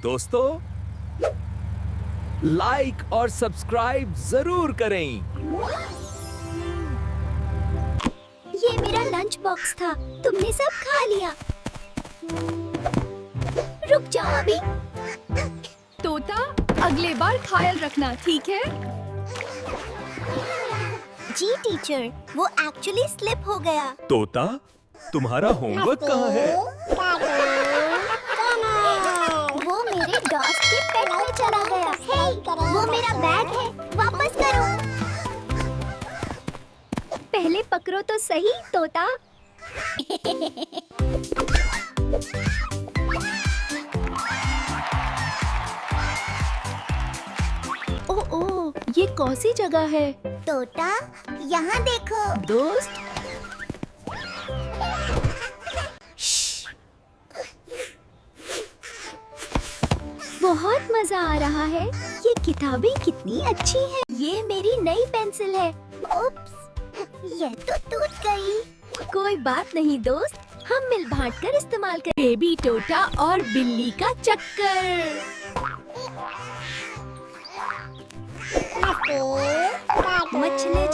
दोस्तों लाइक और सब्सक्राइब जरूर करें। ये मेरा लंच बॉक्स था, तुमने सब खा लिया। रुक जाओ अभी। तोता, अगले बार ख्याल रखना, ठीक है? जी टीचर, वो एक्चुअली स्लिप हो गया। तोता, तुम्हारा होमवर्क कहाँ है? वो मेरे दोस्त के पेट में चला गया। वो मेरा बैग है, वापस करो। पहले पकड़ो तो सही तोता। ओह, ये कौन सी जगह है? तोता, यहाँ देखो। दोस्त, बहुत मजा आ रहा है। ये किताबें कितनी अच्छी हैं। ये मेरी नई पेंसिल है। उप्स, ये तो टूट गई। कोई बात नहीं दोस्त, हम मिल बांट कर इस्तेमाल करें। बेबी तोता और बिल्ली का चक्कर। मछली